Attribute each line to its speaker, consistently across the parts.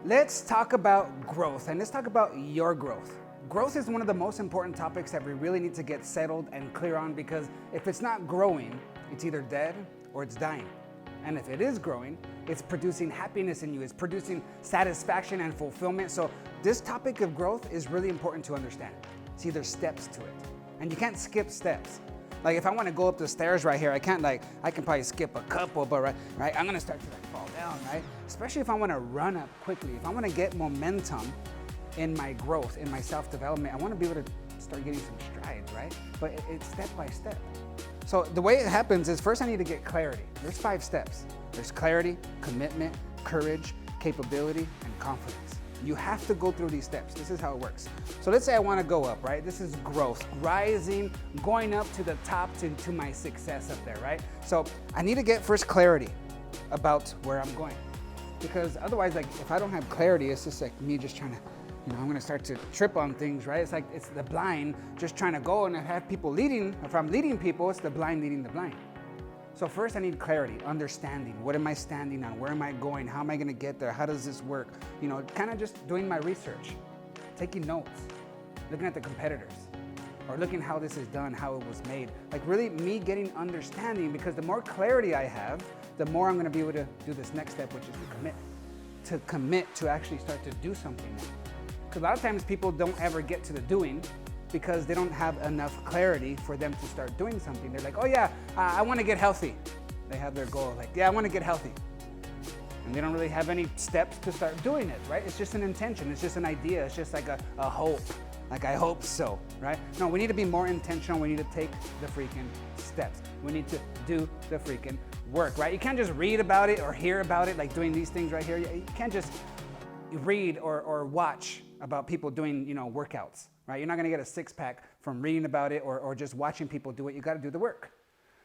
Speaker 1: Let's talk about growth, and let's talk about your growth. Growth is one of the most important topics that we really need to get settled and clear on, because if it's not growing, it's either dead or it's dying. And if it is growing, it's producing happiness in you, it's producing satisfaction and fulfillment. So this topic of growth is really important to understand. See, there's steps to it, and you can't skip steps. Like if I want to go up the stairs right here, I can probably skip a couple, but right, I'm gonna start to fall down, right? Especially if I want to run up quickly, if I want to get momentum in my growth, in my self-development, I want to be able to start getting some strides, right? But it's step by step. So the way it happens is, first I need to get clarity. There's 5 steps. There's clarity, commitment, courage, capability, and confidence. You have to go through these steps. This is how it works. So let's say I want to go up, right? This is growth, rising, going up to the top to my success up there, right? So I need to get first clarity about where I'm going, because otherwise, like if I don't have clarity, it's just like me just trying to, I'm gonna start to trip on things, right? It's like it's the blind just trying to go, and I have people leading. If I'm leading people, it's the blind leading the blind. So first I need clarity, understanding. What am I standing on? Where am I going? How am I gonna get there? How does this work? Kind of just doing my research, taking notes, looking at the competitors, or looking how this is done, how it was made. Like really me getting understanding, because the more clarity I have, the more I'm gonna be able to do this next step, which is to commit to actually start to do something now. Because a lot of times people don't ever get to the doing because they don't have enough clarity for them to start doing something. They're like, oh yeah, I want to get healthy. They have their goal, like, yeah, I want to get healthy. And they don't really have any steps to start doing it, right? It's just an intention, it's just an idea, it's just like a hope. Like, I hope so, right? No, we need to be more intentional. We need to take the freaking steps. We need to do the freaking work, right? You can't just read about it or hear about it, like doing these things right here. You can't just read or watch about people doing, workouts, right? You're not gonna get a six-pack from reading about it or just watching people do it. You gotta do the work.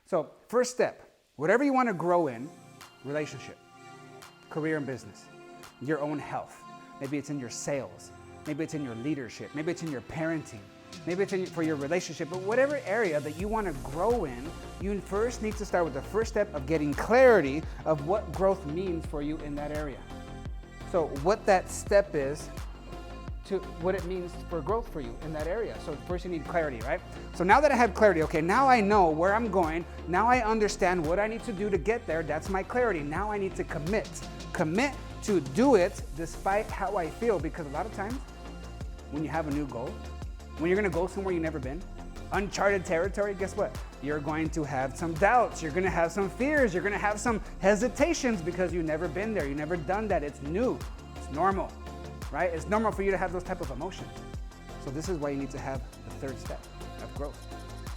Speaker 1: So first step, whatever you wanna grow in, relationship, career and business, your own health. Maybe it's in your sales. Maybe it's in your leadership. Maybe it's in your parenting. Maybe it's for your relationship. But whatever area that you wanna grow in, you first need to start with the first step of getting clarity of what growth means for you in that area. So what that step is to what it means for growth for you in that area. So first you need clarity, right? So now that I have clarity, okay, now I know where I'm going. Now I understand what I need to do to get there. That's my clarity. Now I need to commit. Commit to do it despite how I feel, because a lot of times when you have a new goal, when you're gonna go somewhere you've never been, uncharted territory, guess what? You're going to have some doubts, you're gonna have some fears, you're gonna have some hesitations because you've never been there, you've never done that. It's new, it's normal, right? It's normal for you to have those type of emotions. So this is why you need to have the third step of growth,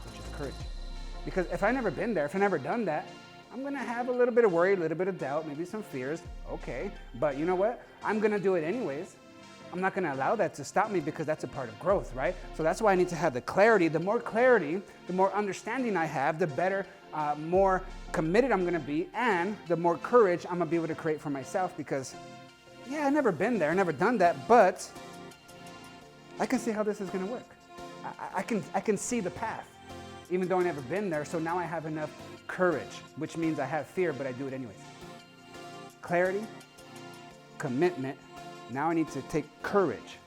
Speaker 1: which is courage. Because if I've never been there, if I've never done that, I'm gonna have a little bit of worry, a little bit of doubt, maybe some fears, okay. But you know what? I'm gonna do it anyways. I'm not gonna allow that to stop me, because that's a part of growth, right? So that's why I need to have the clarity. The more clarity, the more understanding I have, the better, more committed I'm gonna be, and the more courage I'm gonna be able to create for myself, because yeah, I've never been there, I've never done that, but I can see how this is gonna work. I can see the path, even though I've never been there. So now I have enough courage, which means I have fear, but I do it anyways. Clarity, commitment. Now I need to take courage.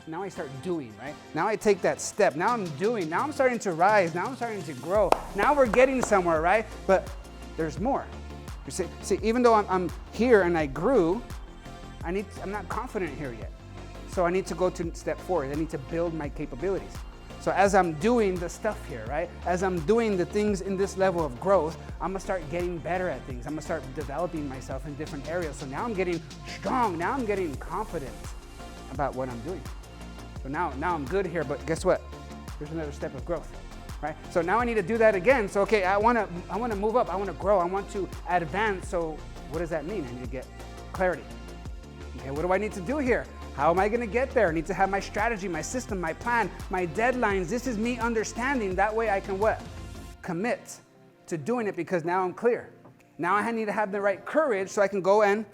Speaker 1: Now I start doing, right? Now I take that step. Now I'm doing. Now I'm starting to rise. Now I'm starting to grow. Now we're getting somewhere, right? But there's more. You see, even though I'm here and I grew, I'm not confident here yet. So I need to go to step 4. I need to build my capabilities. So as I'm doing the stuff here, right? As I'm doing the things in this level of growth, I'm gonna start getting better at things. I'm gonna start developing myself in different areas. So now I'm getting strong. Now I'm getting confident about what I'm doing. So now I'm good here, but guess what? There's another step of growth, right? So now I need to do that again. So okay, I wanna move up. I wanna grow. I want to advance. So what does that mean? I need to get clarity. Okay, what do I need to do here? How am I gonna get there? I need to have my strategy, my system, my plan, my deadlines. This is me understanding. That way I can what? Commit to doing it, because now I'm clear. Now I need to have the right courage so I can go and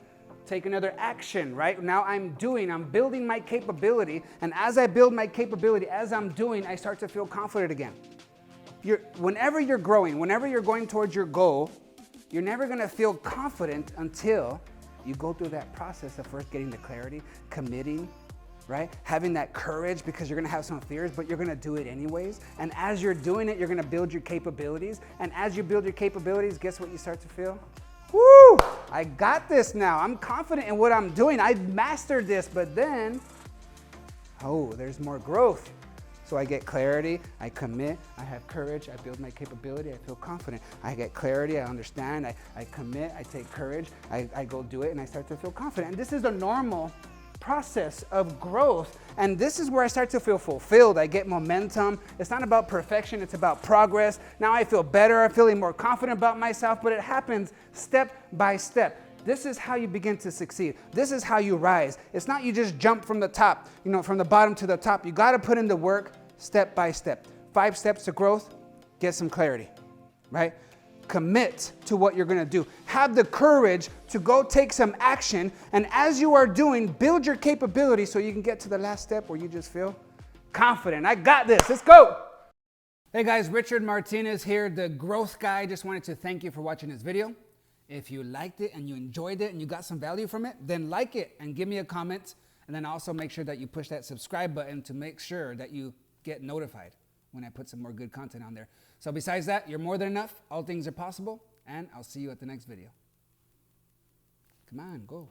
Speaker 1: take another action, right? Now I'm building my capability, and as I build my capability, as I'm doing, I start to feel confident again. Whenever you're growing, whenever you're going towards your goal, you're never gonna feel confident until you go through that process of first getting the clarity, committing, right? Having that courage because you're gonna have some fears, but you're gonna do it anyways. And as you're doing it, you're gonna build your capabilities. And as you build your capabilities, guess what you start to feel? Woo! I got this now. I'm confident in what I'm doing. I mastered this, but then, oh, there's more growth. So I get clarity, I commit, I have courage, I build my capability, I feel confident. I get clarity, I understand, I commit, I take courage, I go do it, and I start to feel confident. And this is the normal process of growth. And this is where I start to feel fulfilled. I get momentum. It's not about perfection, it's about progress. Now I feel better, I'm feeling more confident about myself, but it happens step by step. This is how you begin to succeed. This is how you rise. It's not you just jump from the top, from the bottom to the top. You got to put in the work step by step. 5 steps to growth, get some clarity, right? Commit to what you're going to do. Have the courage to go take some action. And as you are doing, build your capability so you can get to the last step where you just feel confident. I got this. Let's go. Hey guys, Richard Martinez here, the growth guy. Just wanted to thank you for watching this video. If you liked it and you enjoyed it and you got some value from it, then like it and give me a comment. And then also make sure that you push that subscribe button to make sure that you get notified when I put some more good content on there. So besides that, you're more than enough. All things are possible. And I'll see you at the next video. Come on, go.